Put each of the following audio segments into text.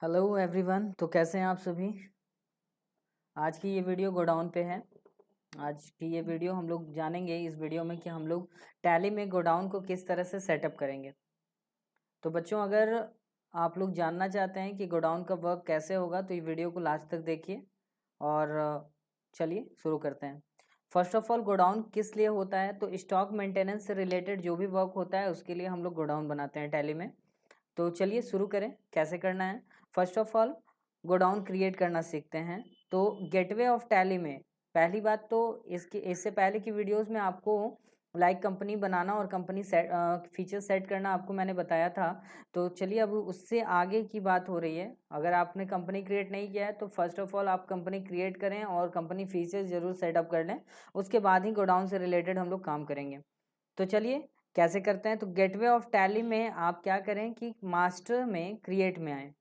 Hello everyone. तो कैसे हैं आप सभी। आज की ये वीडियो गोडाउन पे है। आज की ये वीडियो हम लोग जानेंगे इस वीडियो में कि हम लोग टैली में गोडाउन को किस तरह से सेटअप करेंगे। तो बच्चों, अगर आप लोग जानना चाहते हैं कि गोडाउन का वर्क कैसे होगा तो ये वीडियो को लास्ट तक देखिए। और चलिए शुरू करते हैं। फर्स्ट ऑफ ऑल, गोडाउन किस लिए होता है? तो स्टॉक मेंटेनेंस से रिलेटेड जो भी वर्क होता है उसके लिए हम लोग गोडाउन बनाते हैं टैली में। तो चलिए शुरू करें, कैसे करना है। First of all, godown create करना सीखते हैं। तो गेटवे ऑफ टैली में पहली बात तो इससे पहले की वीडियोस में आपको लाइक कंपनी बनाना और कंपनी सेट फीचर सेट करना आपको मैंने बताया था। तो चलिए अब उससे आगे की बात हो रही है। अगर आपने कंपनी क्रिएट नहीं किया है तो फर्स्ट ऑफ ऑल आप कंपनी क्रिएट करें और कंपनी फीचर्स जरूर सेटअप कर लें। उसके बाद ही गोडाउन से रिलेटेड हम लोग काम करेंगे। तो चलिए कैसे करते हैं। तो गेटवे ऑफ टैली में आप क्या करें कि मास्टर में क्रिएट में आए।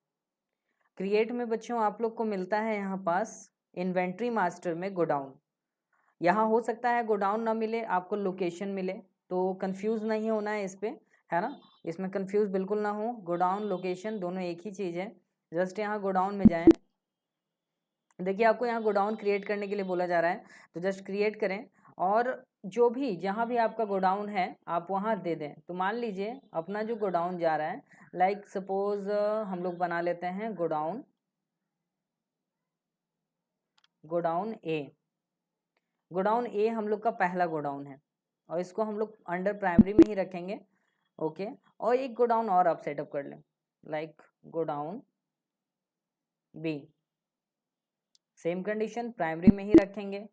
क्रिएट में बच्चों आप लोग को मिलता है यहाँ पास इन्वेंट्री मास्टर में गोडाउन। यहाँ हो सकता है गोडाउन ना मिले, आपको लोकेशन मिले। तो कंफ्यूज नहीं होना है इस पे, है ना। इसमें कंफ्यूज बिल्कुल ना हो। गोडाउन लोकेशन दोनों एक ही चीज़ है। जस्ट यहाँ गोडाउन में जाएं। देखिए आपको यहाँ गोडाउन क्रिएट करने के लिए बोला जा रहा है। तो जस्ट क्रिएट करें और जो भी जहाँ भी आपका गोडाउन है आप वहाँ दे दें। तो मान लीजिए अपना जो गोडाउन जा रहा है, लाइक सपोज हम लोग बना लेते हैं गोडाउन गोडाउन ए। गोडाउन ए हम लोग का पहला गोडाउन है और इसको हम लोग अंडर प्राइमरी में ही रखेंगे। ओके। और एक गोडाउन और आप सेटअप कर लें, like godown B. Same condition, primary में ही रखेंगे।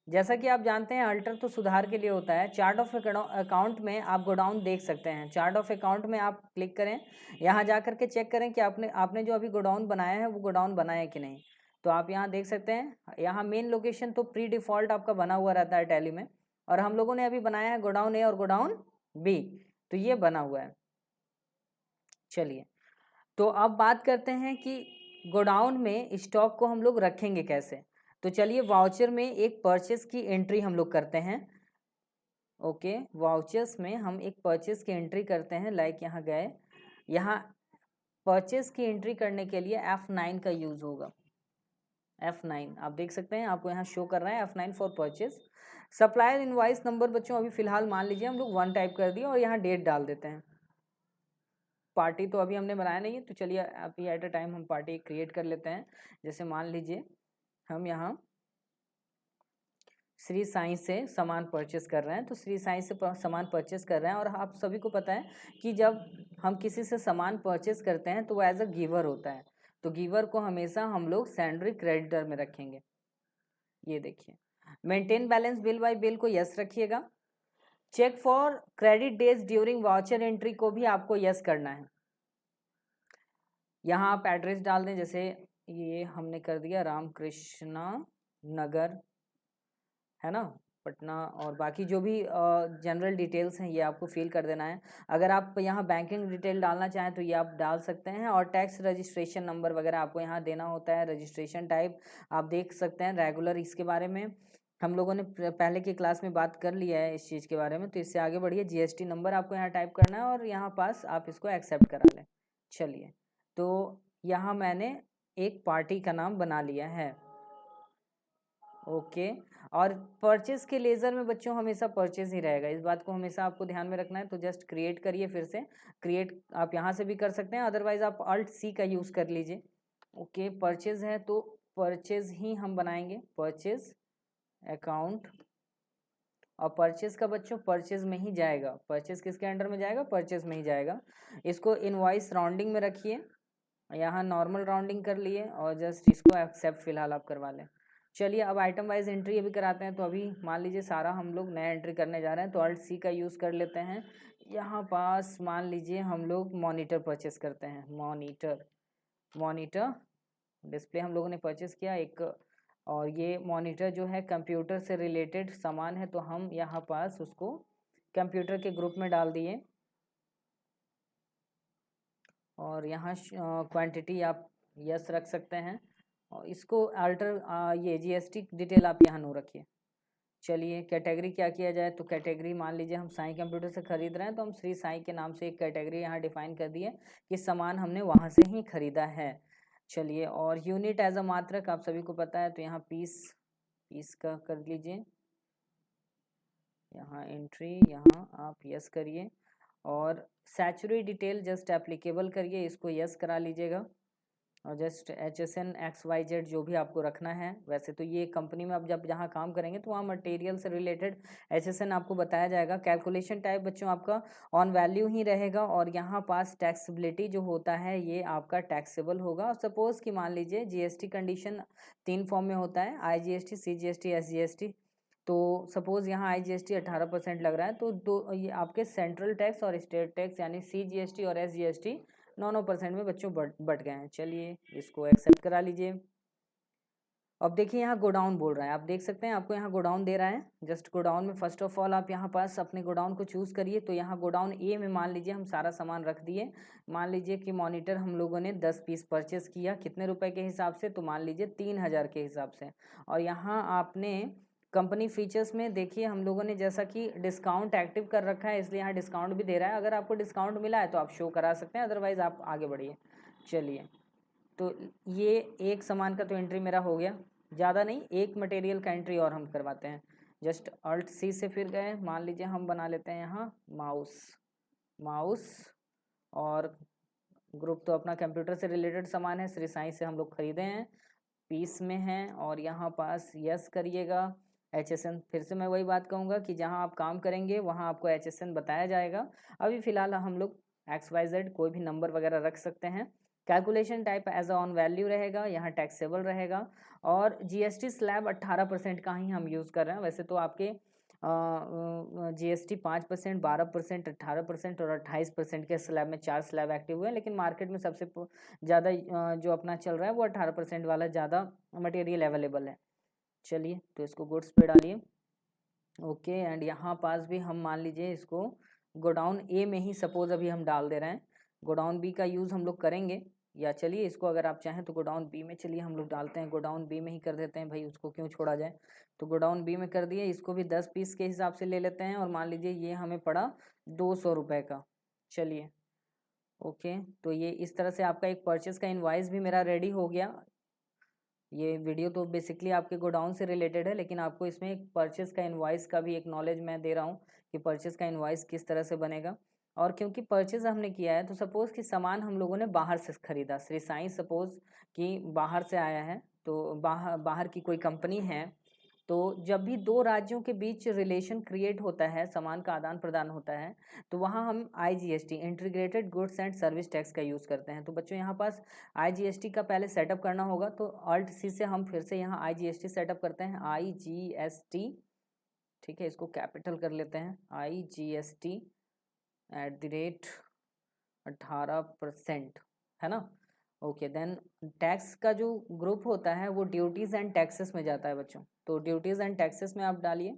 जैसा कि आप जानते हैं अल्टर तो सुधार के लिए होता है। चार्ट ऑफ अकाउंट में आप गोडाउन देख सकते हैं। चार्ट ऑफ अकाउंट में आप क्लिक करें, यहाँ जा करके चेक करें कि आपने जो अभी गोडाउन बनाया है वो गोडाउन बनाया है कि नहीं। तो आप यहाँ देख सकते हैं, यहाँ मेन लोकेशन तो प्री डिफॉल्ट आपका बना हुआ रहता है टैली में। और हम लोगों ने अभी बनाया है गोडाउन ए और गोडाउन बी, तो ये बना हुआ है। चलिए तो अब बात करते हैं कि गोडाउन में स्टॉक को हम लोग रखेंगे कैसे। तो चलिए वाउचर में एक परचेस की एंट्री हम लोग करते हैं। ओके, वाउचर्स में हम एक परचेस की एंट्री करते हैं। लाइक यहाँ गए, यहाँ परचेस की एंट्री करने के लिए F9 का यूज़ होगा। F9 आप देख सकते हैं, आपको यहाँ शो कर रहा है F9 for purchase. Supplier invoice number बच्चों अभी फिलहाल मान लीजिए हम लोग 1 टाइप कर दिए और यहाँ डेट डाल देते हैं। पार्टी तो अभी हमने बनाया नहीं है, तो चलिए अभी एट अ टाइम हम पार्टी क्रिएट कर लेते हैं। जैसे मान लीजिए हम यहाँ श्री साईं से सामान परचेस कर रहे हैं, तो श्री साईं से सामान परचेस कर रहे हैं। और आप सभी को पता है कि जब हम किसी से सामान परचेस करते हैं तो वो एज अ गिवर होता है। तो गिवर को हमेशा हम लोग सेंडरी क्रेडिटर में रखेंगे। ये देखिए, maintain balance bill by bill को यस रखिएगा। Check for credit days during voucher entry को भी आपको यस करना है। यहाँ आप एड्रेस डाल दें, जैसे ये हमने कर दिया रामकृष्णा नगर, है ना, पटना। और बाकी जो भी जनरल डिटेल्स हैं ये आपको फिल कर देना है। अगर आप यहाँ बैंकिंग डिटेल डालना चाहें तो ये आप डाल सकते हैं। और टैक्स रजिस्ट्रेशन नंबर वगैरह आपको यहाँ देना होता है। रजिस्ट्रेशन टाइप आप देख सकते हैं रेगुलर। इसके बारे में हम लोगों ने पहले की क्लास में बात कर लिया है इस चीज़ के बारे में, तो इससे आगे बढ़िए। जीएसटी नंबर आपको यहाँ टाइप करना है और यहाँ पास आप इसको एक्सेप्ट करा लें। चलिए, तो यहाँ मैंने एक पार्टी का नाम बना लिया है। ओके। और परचेज के लेज़र में बच्चों हमेशा परचेज ही रहेगा, इस बात को हमेशा आपको ध्यान में रखना है। तो जस्ट क्रिएट करिए, फिर से क्रिएट आप यहाँ से भी कर सकते हैं, अदरवाइज आप अल्ट सी का यूज़ कर लीजिए। ओके, परचेज है तो परचेज ही हम बनाएंगे, परचेज अकाउंट। और परचेज का बच्चों परचेज में ही जाएगा। परचेज किसके अंडर में जाएगा? परचेज में ही जाएगा। इसको इनवॉइस राउंडिंग में रखिए, यहाँ नॉर्मल राउंडिंग कर लिए और जस्ट इसको एक्सेप्ट फिलहाल आप करवा लें। चलिए अब आइटम वाइज एंट्री अभी कराते हैं। तो अभी मान लीजिए सारा हम लोग नया एंट्री करने जा रहे हैं, तो अल्ट सी का यूज़ कर लेते हैं। यहाँ पास मान लीजिए हम लोग मॉनिटर परचेस करते हैं। मॉनिटर डिस्प्ले हम लोगों ने परचेस किया एक। और ये मॉनिटर जो है कंप्यूटर से रिलेटेड सामान है, तो हम यहाँ पास उसको कंप्यूटर के ग्रुप में डाल दिए। और यहाँ क्वांटिटी आप यस रख सकते हैं। और इसको अल्टर ये जीएसटी डिटेल आप यहाँ नो रखिए। चलिए कैटेगरी क्या किया जाए, तो कैटेगरी मान लीजिए हम साईं कंप्यूटर से खरीद रहे हैं तो हम श्री साईं के नाम से एक कैटेगरी यहाँ डिफाइन कर दिए कि सामान हमने वहाँ से ही खरीदा है। चलिए, और यूनिट एज अ मात्रक आप सभी को पता है, तो यहाँ पीस का कर लीजिए, यहाँ एंट्री, यहाँ आप यस करिए, और सैचुरी डिटेल जस्ट एप्लीकेबल करिए, इसको यस करा लीजिएगा, और जस्ट HSN XYZ जो भी आपको रखना है। वैसे तो ये कंपनी में आप जब जहाँ काम करेंगे तो वहाँ मटेरियल से रिलेटेड HSN आपको बताया जाएगा। कैलकुलेशन टाइप बच्चों आपका ऑन वैल्यू ही रहेगा, और यहाँ पास टैक्सेबिलिटी जो होता है ये आपका टैक्सेबल होगा। और सपोज़ कि मान लीजिए GST कंडीशन 3 फॉर्म में होता है, IGST, CGST, SGST। तो सपोज़ यहाँ IGST 18% लग रहा है, तो दो ये आपके सेंट्रल टैक्स और स्टेट टैक्स यानी CGST और SGST 9% में बच्चों बट गए हैं। चलिए इसको एक्सेप्ट करा लीजिए। अब देखिए यहाँ गोडाउन बोल रहा है, आप देख सकते हैं आपको यहाँ गोडाउन दे रहा है। जस्ट गोडाउन में फर्स्ट ऑफ ऑल आप यहाँ पास अपने गोडाउन को चूज़ करिए। तो यहाँ गोडाउन ए में मान लीजिए हम सारा सामान रख दिए। मान लीजिए कि मॉनिटर हम लोगों ने 10 पीस परचेस किया, कितने रुपए के हिसाब से, तो मान लीजिए 3000 के हिसाब से। और यहाँ आपने कंपनी फीचर्स में देखिए हम लोगों ने जैसा कि डिस्काउंट एक्टिव कर रखा है, इसलिए यहाँ डिस्काउंट भी दे रहा है। अगर आपको डिस्काउंट मिला है तो आप शो करा सकते हैं, अदरवाइज़ आप आगे बढ़िए। चलिए, तो ये एक सामान का तो एंट्री मेरा हो गया, ज़्यादा नहीं, एक मटेरियल का एंट्री और हम करवाते हैं। जस्ट Alt+C से फिर गए, मान लीजिए हम बना लेते हैं यहाँ माउस, और ग्रुप तो अपना कंप्यूटर से रिलेटेड सामान है, श्री साईं से हम लोग खरीदे हैं, पीस में हैं, और यहाँ पास यस करिएगा। HSN फिर से मैं वही बात कहूँगा कि जहाँ आप काम करेंगे वहाँ आपको HSN बताया जाएगा। अभी फ़िलहाल हम लोग XYZ कोई भी नंबर वगैरह रख सकते हैं। Calculation type as on value रहेगा, यहाँ टैक्सेबल रहेगा, और GST स्लैब 18% का ही हम यूज़ कर रहे हैं। वैसे तो आपके GST 5%, 12%, 18% और 28% के स्लैब में 4 स्लैब एक्टिव हुए हैं, लेकिन मार्केट में सबसे ज़्यादा जो अपना चल रहा है वो 18% वाला ज़्यादा मटेरियल अवेलेबल है। चलिए, तो इसको गुड्स पे डालिए, ओके। एंड यहाँ पास भी हम मान लीजिए इसको गोडाउन ए में ही सपोज अभी हम डाल दे रहे हैं। गोडाउन बी का यूज़ हम लोग करेंगे, या चलिए इसको अगर आप चाहें तो गोडाउन बी में चलिए हम लोग डालते हैं, गोडाउन बी में ही कर देते हैं भाई, उसको क्यों छोड़ा जाए। तो गोडाउन बी में कर दिए, इसको भी 10 पीस के हिसाब से ले लेते हैं, और मान लीजिए ये हमें पड़ा 200 रुपये का। चलिए, ओके, तो ये इस तरह से आपका एक परचेज़ का इनवाइस भी मेरा रेडी हो गया। ये वीडियो तो बेसिकली आपके गोडाउन से रिलेटेड है, लेकिन आपको इसमें एक परचेज़ का इनवाइस का भी एक नॉलेज मैं दे रहा हूँ कि परचेज़ का इनवाइस किस तरह से बनेगा। और क्योंकि परचेज़ हमने किया है, तो सपोज़ कि सामान हम लोगों ने बाहर से खरीदा, श्री साईं सपोज़ कि बाहर से आया है, तो बाहर की कोई कंपनी है, तो जब भी दो राज्यों के बीच रिलेशन क्रिएट होता है, सामान का आदान प्रदान होता है, तो वहाँ हम IGST integrated goods and service tax का यूज़ करते हैं। तो बच्चों यहाँ पास IGST का पहले सेटअप करना होगा, तो Alt+C से हम फिर से यहाँ IGST सेटअप करते हैं, IGST, ठीक है, इसको कैपिटल कर लेते हैं, IGST @18%, है ना। ओके, देन टैक्स का जो ग्रुप होता है वो ड्यूटीज़ एंड टैक्सेस में जाता है बच्चों, तो ड्यूटीज़ एंड टैक्सेस में आप डालिए।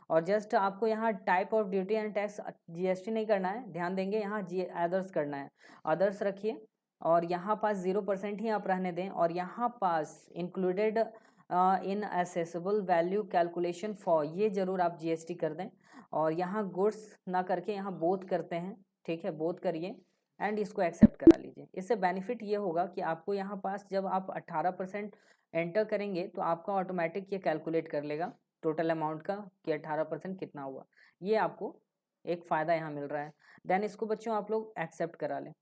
और जस्ट आपको यहाँ type of duty and tax GST नहीं करना है, ध्यान देंगे, यहाँ अदर्स करना है, अदर्स रखिए, और यहाँ पास 0% ही आप रहने दें, और यहाँ पास included in assessable value calculation for, ये ज़रूर आप GST कर दें, और यहाँ गुड्स ना करके यहाँ बोथ करते हैं, ठीक है, बोथ करिए, एंड इसको एक्सेप्ट करा लीजिए। इससे बेनिफिट ये होगा कि आपको यहाँ पास जब आप 18% एंटर करेंगे तो आपका ऑटोमेटिक ये कैलकुलेट कर लेगा टोटल अमाउंट का कि 18% कितना हुआ। ये आपको एक फ़ायदा यहाँ मिल रहा है। देन इसको बच्चों आप लोग एक्सेप्ट करा लें,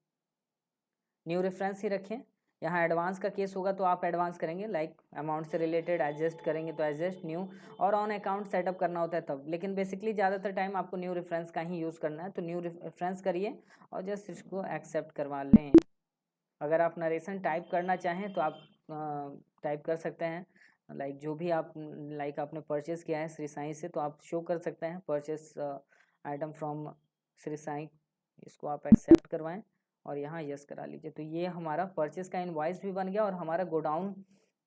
न्यू रेफरेंस ही रखें। यहाँ एडवांस का केस होगा तो आप एडवांस करेंगे, लाइक अमाउंट से रिलेटेड एडजस्ट करेंगे तो एडजस्ट न्यू, और ऑन अकाउंट सेटअप करना होता है तब, लेकिन बेसिकली ज़्यादातर टाइम आपको न्यू रेफरेंस का ही यूज़ करना है, तो न्यू रेफरेंस करिए और जस्ट इसको एक्सेप्ट करवा लें। अगर आप नरेशन टाइप करना चाहें तो आप टाइप कर सकते हैं, लाइक जो भी आप लाइक आपने परचेज़ किया है श्री साईं से, तो आप शो कर सकते हैं purchase item from Shri Sai, इसको आप एक्सेप्ट करवाएं और यहाँ यस करा लीजिए। तो ये हमारा परचेस का इनवॉइस भी बन गया और हमारा गोडाउन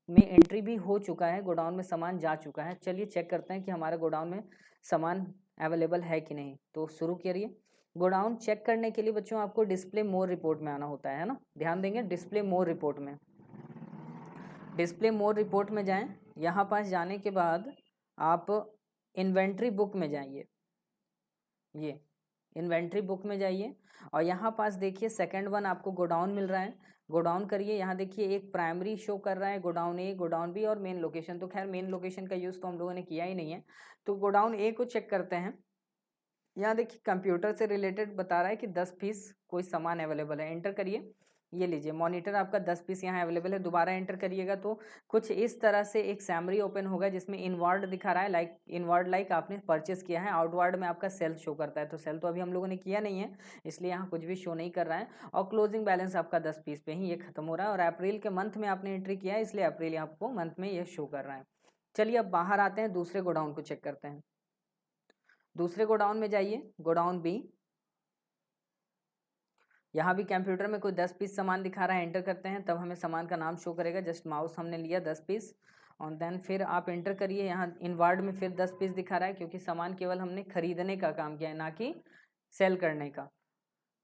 में एंट्री भी हो चुका है, गोडाउन में सामान जा चुका है। चलिए चेक करते हैं कि हमारे गोडाउन में सामान अवेलेबल है कि नहीं। तो शुरू करिए। गोडाउन चेक करने के लिए बच्चों आपको डिस्प्ले मोर रिपोर्ट में आना होता है ना, ध्यान देंगे, डिस्प्ले मोर रिपोर्ट में, डिस्प्ले मोर रिपोर्ट में जाएं। यहाँ पास जाने के बाद आप इन्वेंट्री बुक में जाइए, ये इन्वेंट्री बुक में जाइए और यहाँ पास देखिए सेकंड वन आपको गोडाउन मिल रहा है, गोडाउन करिए। यहाँ देखिए एक प्राइमरी शो कर रहा है, गोडाउन ए, गोडाउन बी और मेन लोकेशन। तो खैर मेन लोकेशन का यूज़ तो हम लोगों ने किया ही नहीं है, तो गोडाउन ए को चेक करते हैं। यहाँ देखिए कंप्यूटर से रिलेटेड बता रहा है कि 10 पीस कोई सामान अवेलेबल है, एंटर करिए। ये लीजिए मॉनिटर आपका 10 पीस यहाँ अवेलेबल है। दोबारा एंटर करिएगा तो कुछ इस तरह से एक सैमरी ओपन होगा जिसमें इनवर्ड दिखा रहा है, लाइक इनवर्ड लाइक आपने परचेस किया है। आउटवर्ड में आपका सेल शो करता है, तो सेल तो अभी हम लोगों ने किया नहीं है, इसलिए यहाँ कुछ भी शो नहीं कर रहा है। और क्लोजिंग बैलेंस आपका 10 पीस पे ही ये खत्म हो रहा है और अप्रैल के मंथ में आपने एंट्री किया है, इसलिए अप्रैल आपको मंथ में ये शो कर रहा है। चलिए अब बाहर आते हैं, दूसरे गोडाउन को चेक करते हैं। दूसरे गोडाउन में जाइए, गोडाउन बी। यहाँ भी कंप्यूटर में कोई 10 पीस सामान दिखा रहा है, एंटर करते हैं तब हमें सामान का नाम शो करेगा। जस्ट माउस हमने लिया 10 पीस और देन फिर आप एंटर करिए। यहाँ इनवर्ड में फिर 10 पीस दिखा रहा है क्योंकि सामान केवल हमने खरीदने का काम किया है, ना कि सेल करने का।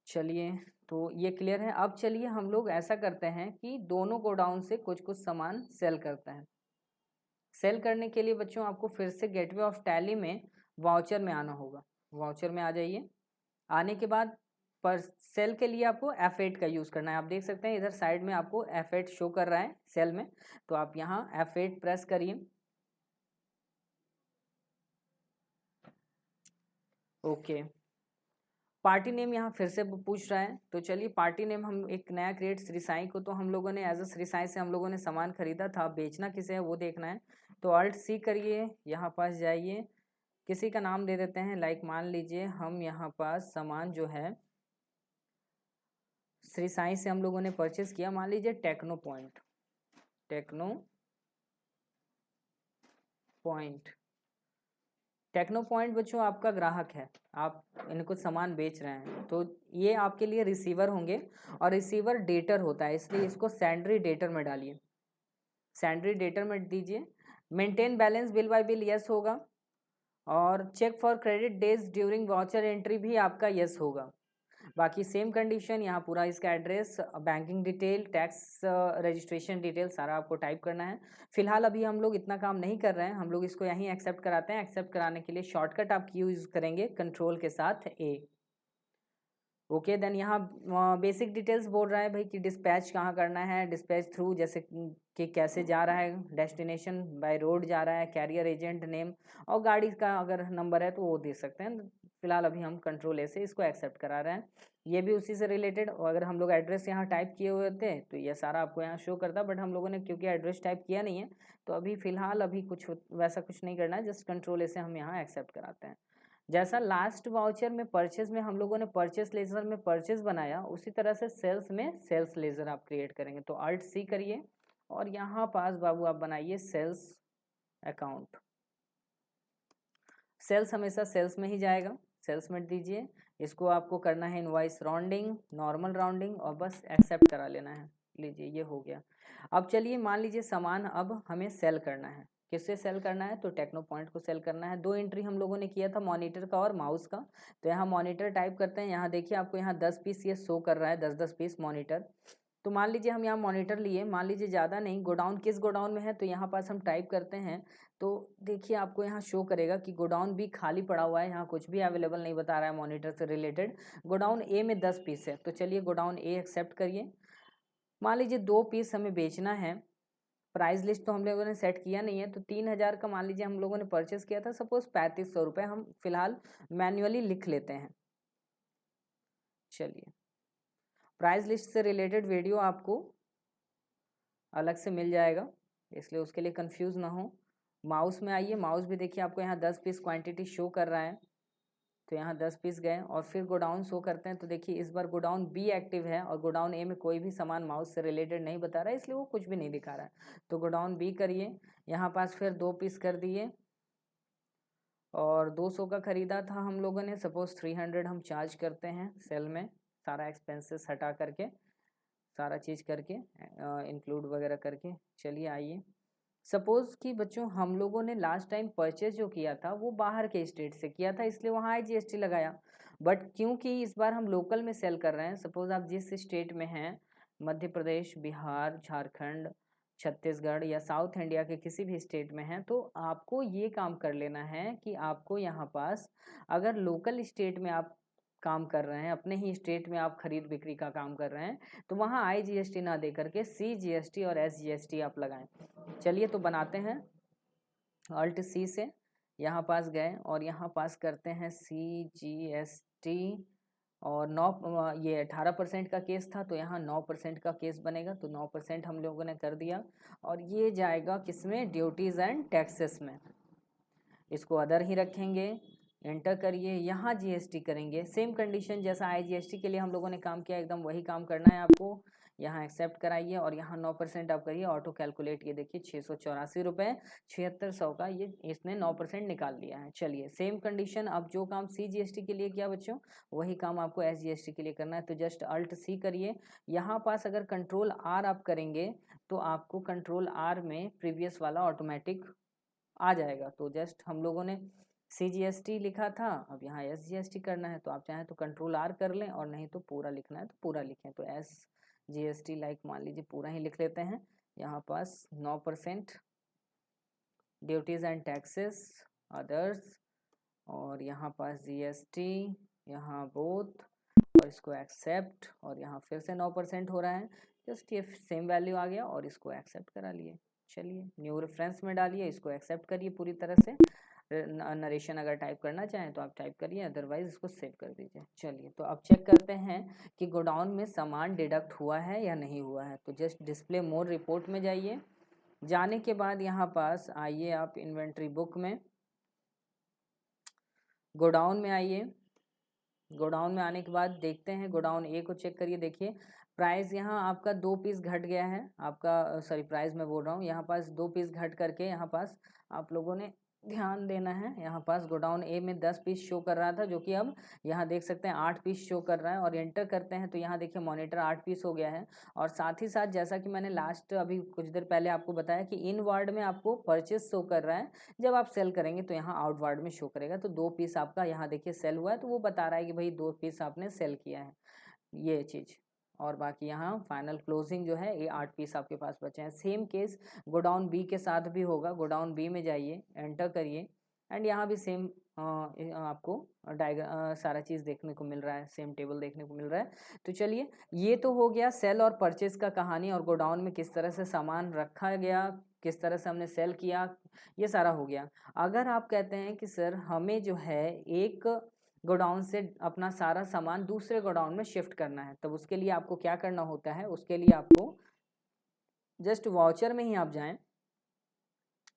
चलिए तो ये क्लियर है। अब चलिए हम लोग ऐसा करते हैं कि दोनों गोडाउन से कुछ कुछ सामान सेल करते हैं। सेल करने के लिए बच्चों आपको फिर से गेटवे ऑफ टैली में वाउचर में आना होगा। वाउचर में आ जाइए। आने के बाद पर सेल के लिए आपको F8 का यूज़ करना है। आप देख सकते हैं इधर साइड में आपको F8 शो कर रहा है सेल में, तो आप यहाँ F8 प्रेस करिए। ओके, पार्टी नेम यहाँ फिर से पूछ रहा है, तो चलिए पार्टी नेम हम एक नया क्रिएट, श्री साईं को तो हम लोगों ने एज अ श्री साईं से हम लोगों ने सामान खरीदा था, बेचना किसे है वो देखना है। तो Alt C करिए, यहाँ पास जाइए, किसी का नाम दे देते हैं, लाइक मान लीजिए हम यहाँ पास सामान जो है श्री साईं से हम लोगों ने परचेस किया, मान लीजिए techno point. Techno point, techno point बच्चों आपका ग्राहक है, आप इनको सामान बेच रहे हैं, तो ये आपके लिए रिसीवर होंगे और रिसीवर डेटर होता है, इसलिए इसको सैंड्री डेटर में डालिए। सैंड्री डेटर में दीजिए। Maintain balance bill by bill yes होगा और check for credit days during voucher entry भी आपका यस होगा। बाकी सेम कंडीशन, यहाँ पूरा इसका address, banking detail, tax registration detail सारा आपको टाइप करना है। फिलहाल अभी हम लोग इतना काम नहीं कर रहे हैं, हम लोग इसको यहीं एक्सेप्ट कराते हैं। एक्सेप्ट कराने के लिए शॉर्टकट आप यूज़ करेंगे कंट्रोल के साथ A। ओके देन यहाँ बेसिक डिटेल्स बोल रहा है भाई कि डिस्पैच कहाँ करना है, डिस्पैच थ्रू जैसे कि कैसे जा रहा है, डेस्टिनेशन बाय रोड जा रहा है, कैरियर एजेंट नेम और गाड़ी का अगर नंबर है तो वो दे सकते हैं। फिलहाल अभी हम कंट्रोल ए से इसको एक्सेप्ट करा रहे हैं, ये भी उसी से रिलेटेड। और अगर हम लोग एड्रेस यहाँ टाइप किए हुए थे तो ये सारा आपको यहाँ शो करता, बट हम लोगों ने क्योंकि एड्रेस टाइप किया नहीं है तो अभी फ़िलहाल अभी कुछ वैसा कुछ नहीं करना है, जस्ट कंट्रोल ए से हम यहाँ एक्सेप्ट कराते हैं। जैसा लास्ट वाउचर में परचेज में हम लोगों ने परचेस लेजर में परचेस बनाया, उसी तरह से सेल्स में सेल्स लेजर आप क्रिएट करेंगे। तो Alt C करिए और यहाँ पास बाबू आप बनाइए सेल्स अकाउंट। सेल्स हमेशा सेल्स में ही जाएगा, सेल्स में दीजिए। इसको आपको करना है इनवॉइस राउंडिंग, नॉर्मल राउंडिंग और बस एक्सेप्ट करा लेना है। लीजिए ये हो गया। अब चलिए मान लीजिए सामान अब हमें सेल करना है, किससे सेल करना है, तो टेक्नो पॉइंट को सेल करना है। दो एंट्री हम लोगों ने किया था मॉनिटर का और माउस का, तो यहाँ मॉनिटर टाइप करते हैं। यहाँ देखिए आपको यहाँ 10 पीस ये शो कर रहा है, 10-10 पीस मॉनिटर। तो मान लीजिए हम यहाँ मॉनिटर लिए, मान लीजिए ज़्यादा नहीं, गोडाउन किस गोडाउन में है तो यहाँ पास हम टाइप करते हैं, तो देखिए आपको यहाँ शो करेगा कि गोडाउन भी खाली पड़ा हुआ है, यहाँ कुछ भी अवेलेबल नहीं बता रहा है मॉनिटर से रिलेटेड। गोडाउन ए में 10 पीस है, तो चलिए गोडाउन ए एक्सेप्ट करिए। मान लीजिए 2 पीस हमें बेचना है, प्राइस लिस्ट तो हम लोगों ने सेट किया नहीं है, तो 3000 का मान लीजिए हम लोगों ने परचेस किया था, सपोज 3500 रुपये हम फिलहाल मैन्युअली लिख लेते हैं। चलिए प्राइस लिस्ट से रिलेटेड वीडियो आपको अलग से मिल जाएगा, इसलिए उसके लिए कंफ्यूज ना हो। माउस में आइए, माउस भी देखिए आपको यहाँ 10 पीस क्वांटिटी शो कर रहा है, तो यहाँ 10 पीस गए और फिर गोडाउन शो करते हैं, तो देखिए इस बार गोडाउन बी एक्टिव है और गोडाउन ए में कोई भी सामान माउस से रिलेटेड नहीं बता रहा है, इसलिए वो कुछ भी नहीं दिखा रहा है। तो गोडाउन बी करिए, यहाँ पास फिर 2 पीस कर दिए और 200 का ख़रीदा था हम लोगों ने, सपोज 300 हम चार्ज करते हैं सेल में, सारा एक्सपेंसेस हटा करके, सारा चीज़ करके इंक्लूड वगैरह करके। चलिए आइए, सपोज़ कि बच्चों हम लोगों ने लास्ट टाइम परचेज जो किया था वो बाहर के स्टेट से किया था, इसलिए वहाँ GST लगाया। बट क्योंकि इस बार हम लोकल में सेल कर रहे हैं, सपोज़ आप जिस स्टेट में हैं, मध्य प्रदेश, बिहार, झारखंड, छत्तीसगढ़ या साउथ इंडिया के किसी भी स्टेट में हैं, तो आपको ये काम कर लेना है कि आपको यहाँ पास अगर लोकल स्टेट में आप काम कर रहे हैं, अपने ही स्टेट में आप खरीद बिक्री का काम कर रहे हैं, तो वहाँ IGST ना दे करके CGST और SGST आप लगाएं। चलिए तो बनाते हैं। Alt C से यहाँ पास गए और यहाँ पास करते हैं CGST और 9 ये 18% का केस था तो यहाँ 9% का केस बनेगा, तो 9% हम लोगों ने कर दिया और ये जाएगा किसमें, ड्यूटीज़ एंड टैक्सेस में। इसको अदर ही रखेंगे, एंटर करिए, यहाँ GST करेंगे। सेम कंडीशन जैसा IGST के लिए हम लोगों ने काम किया एकदम वही काम करना है आपको। यहाँ एक्सेप्ट कराइए और यहाँ 9% आप करिए, ऑटो कैलकुलेट। ये देखिए 684 रुपये 7600 का ये इसने 9% निकाल लिया है। चलिए सेम कंडीशन, अब जो काम CGST के लिए किया बच्चों वही काम आपको SGST के लिए करना है। तो जस्ट Alt C करिए। यहाँ पास अगर कंट्रोल R आप करेंगे तो आपको कंट्रोल R में प्रीवियस वाला ऑटोमेटिक आ जाएगा। तो जस्ट हम लोगों ने CGST लिखा था, अब यहाँ SGST करना है, तो आप चाहें तो कंट्रोल R कर लें और नहीं तो पूरा लिखना है तो पूरा लिखें। तो SGST लाइक मान लीजिए पूरा ही लिख लेते हैं। यहाँ पास 9% ड्यूटीज़ एंड टैक्सेस अदर्स और यहाँ पास GST, यहाँ बोथ और इसको एक्सेप्ट और यहाँ फिर से 9% हो रहा है। जस्ट ये सेम वैल्यू आ गया और इसको एक्सेप्ट करा लिए। चलिए न्यू रेफरेंस में डालिए, इसको एक्सेप्ट करिए पूरी तरह से। नरेशन अगर टाइप करना चाहें तो आप टाइप करिए, अदरवाइज इसको सेव कर दीजिए। चलिए तो अब चेक करते हैं कि गोडाउन में सामान डिडक्ट हुआ है या नहीं हुआ है। तो जस्ट डिस्प्ले मोड रिपोर्ट में जाइए। जाने के बाद यहाँ पास आइए आप इन्वेंट्री बुक में, गोडाउन में आइए। गोडाउन में आने के बाद देखते हैं गोडाउन A को चेक करिए। देखिए प्राइस यहाँ आपका 2 पीस घट गया है, आपका सॉरी प्राइस मैं बोल रहा हूँ, यहाँ पास 2 पीस घट करके यहाँ पास आप लोगों ने ध्यान देना है। यहाँ पास गोडाउन A में 10 पीस शो कर रहा था जो कि अब यहाँ देख सकते हैं 8 पीस शो कर रहा है। और एंटर करते हैं तो यहाँ देखिए मॉनिटर 8 पीस हो गया है। और साथ ही साथ जैसा कि मैंने लास्ट अभी कुछ देर पहले आपको बताया कि इन वार्ड में आपको परचेस शो कर रहा है, जब आप सेल करेंगे तो यहाँ आउट वार्ड में शो करेगा। तो 2 पीस आपका यहाँ देखिए सेल हुआ है, तो वो बता रहा है कि भाई 2 पीस आपने सेल किया है, ये चीज़। और बाकी यहाँ फाइनल क्लोजिंग जो है ये 8 पीस आपके पास बचे हैं। सेम केस गोडाउन B के साथ भी होगा। गोडाउन B में जाइए, एंटर करिए एंड यहाँ भी सेम आपको सारा चीज़ देखने को मिल रहा है, सेम टेबल देखने को मिल रहा है। तो चलिए ये तो हो गया सेल और परचेज का कहानी, और गोडाउन में किस तरह से सामान रखा गया, किस तरह से हमने सेल किया, ये सारा हो गया। अगर आप कहते हैं कि सर हमें जो है एक गोडाउन से अपना सारा सामान दूसरे गोडाउन में शिफ्ट करना है, तब उसके लिए आपको क्या करना होता है, उसके लिए आपको जस्ट वाउचर में ही आप जाएं,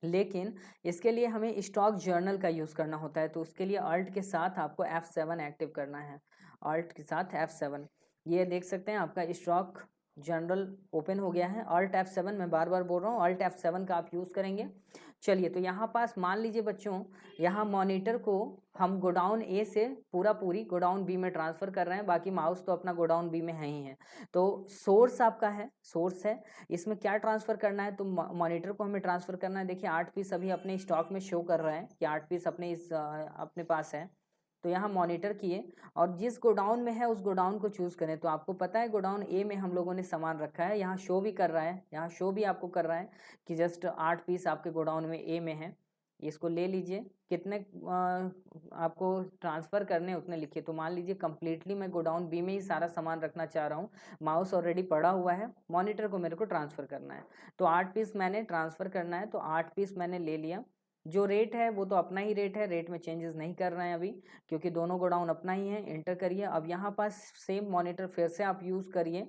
लेकिन इसके लिए हमें स्टॉक जर्नल का यूज़ करना होता है। तो उसके लिए अल्ट के साथ आपको F7 एक्टिव करना है, अल्ट के साथ F7। ये देख सकते हैं आपका स्टॉक जर्नल ओपन हो गया है। अल्ट F7 मैं बार बार बोल रहा हूँ, अल्ट F7 का आप यूज़ करेंगे। चलिए तो यहाँ पास मान लीजिए बच्चों, यहाँ मॉनिटर को हम गोडाउन A से पूरी गोडाउन B में ट्रांसफ़र कर रहे हैं, बाकी माउस तो अपना गोडाउन B में है ही है। तो सोर्स आपका है, सोर्स है, इसमें क्या ट्रांसफ़र करना है, तो मॉनिटर को हमें ट्रांसफ़र करना है। देखिए 8 पीस अभी अपने स्टॉक में शो कर रहा है कि 8 पीस अपने पास है। तो यहाँ मॉनिटर किए और जिस गोडाउन में है उस गोडाउन को चूज़ करें। तो आपको पता है गोडाउन A में हम लोगों ने सामान रखा है, यहाँ शो भी कर रहा है, यहाँ शो भी आपको कर रहा है कि जस्ट 8 पीस आपके गोडाउन में A में है। इसको ले लीजिए, कितने आपको ट्रांसफ़र करने उतने लिखिए। तो मान लीजिए कंप्लीटली मैं गोडाउन B में ही सारा सामान रखना चाह रहा हूँ, माउस ऑलरेडी पड़ा हुआ है, मॉनिटर को मेरे को ट्रांसफ़र करना है। तो 8 पीस मैंने ट्रांसफ़र करना है, तो 8 पीस मैंने ले लिया। जो रेट है वो तो अपना ही रेट है, रेट में चेंजेस नहीं कर रहे हैं अभी, क्योंकि दोनों गोडाउन अपना ही है। एंटर करिए। अब यहाँ पास सेम मॉनिटर फिर से आप यूज़ करिए,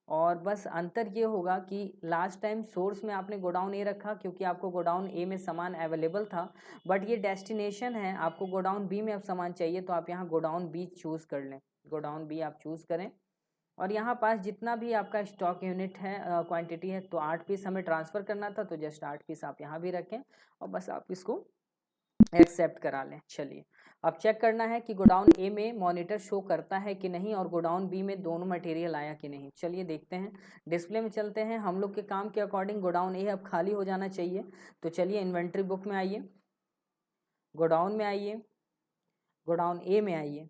और बस अंतर ये होगा कि लास्ट टाइम सोर्स में आपने गोडाउन A रखा क्योंकि आपको गोडाउन A में सामान अवेलेबल था, बट ये डेस्टिनेशन है, आपको गोडाउन B में अब सामान चाहिए, तो आप यहाँ गोडाउन B चूज़ कर लें। गोडाउन B आप चूज़ करें और यहाँ पास जितना भी आपका स्टॉक यूनिट है, क्वांटिटी है, तो 8 पीस हमें ट्रांसफ़र करना था, तो जस्ट 8 पीस आप यहाँ भी रखें और बस आप इसको एक्सेप्ट करा लें। चलिए अब चेक करना है कि गोडाउन A में मॉनिटर शो करता है कि नहीं और गोडाउन B में दोनों मटेरियल आया कि नहीं। चलिए देखते हैं, डिस्प्ले में चलते हैं। हम लोग के काम के अकॉर्डिंग गोडाउन A अब खाली हो जाना चाहिए। तो चलिए इन्वेंट्री बुक में आइए, गोडाउन में आइए, गोडाउन A में आइए,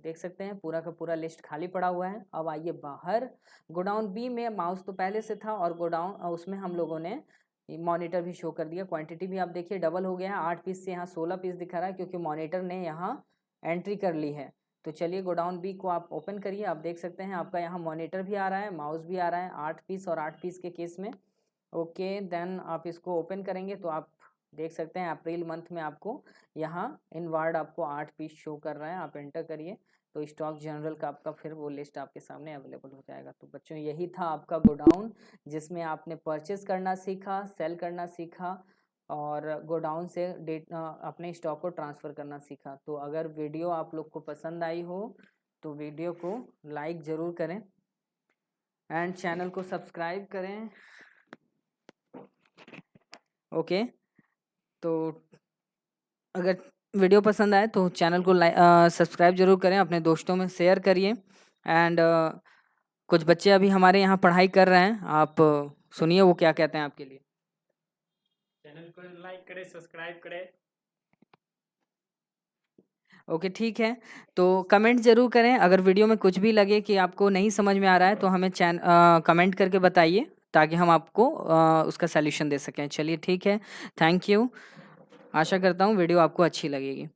देख सकते हैं पूरा का पूरा लिस्ट खाली पड़ा हुआ है। अब आइए बाहर, गोडाउन बी में माउस तो पहले से था और गोडाउन उसमें हम लोगों ने मॉनिटर भी शो कर दिया। क्वांटिटी भी आप देखिए डबल हो गया है, 8 पीस से यहाँ 16 पीस दिखा रहा है क्योंकि मॉनिटर ने यहाँ एंट्री कर ली है। तो चलिए गोडाउन बी को आप ओपन करिए, आप देख सकते हैं आपका यहाँ मॉनिटर भी आ रहा है, माउस भी आ रहा है, 8 पीस और 8 पीस के केस में। ओके, देन आप इसको ओपन करेंगे तो आप देख सकते हैं अप्रैल मंथ में आपको यहाँ इन वार्ड आपको 8 पीस शो कर रहा है। आप एंटर करिए तो स्टॉक जनरल का आपका फिर वो लिस्ट आपके सामने अवेलेबल हो जाएगा। तो बच्चों यही था आपका गोडाउन, जिसमें आपने परचेज करना सीखा, सेल करना सीखा और गोडाउन से अपने स्टॉक को ट्रांसफ़र करना सीखा। तो अगर वीडियो आप लोग को पसंद आई हो तो वीडियो को लाइक ज़रूर करें एंड चैनल को सब्सक्राइब करें। ओके, तो अगर वीडियो पसंद आए तो चैनल को सब्सक्राइब जरूर करें, अपने दोस्तों में शेयर करिए एंड कुछ बच्चे अभी हमारे यहाँ पढ़ाई कर रहे हैं, आप सुनिए वो क्या कहते हैं आपके लिए। चैनल को लाइक करें, सब्सक्राइब करें। ओके ठीक है, तो कमेंट ज़रूर करें। अगर वीडियो में कुछ भी लगे कि आपको नहीं समझ में आ रहा है तो हमें कमेंट करके बताइए ताकि हम आपको उसका सल्यूशन दे सकें। चलिए ठीक है, थैंक यू। आशा करता हूँ वीडियो आपको अच्छी लगेगी।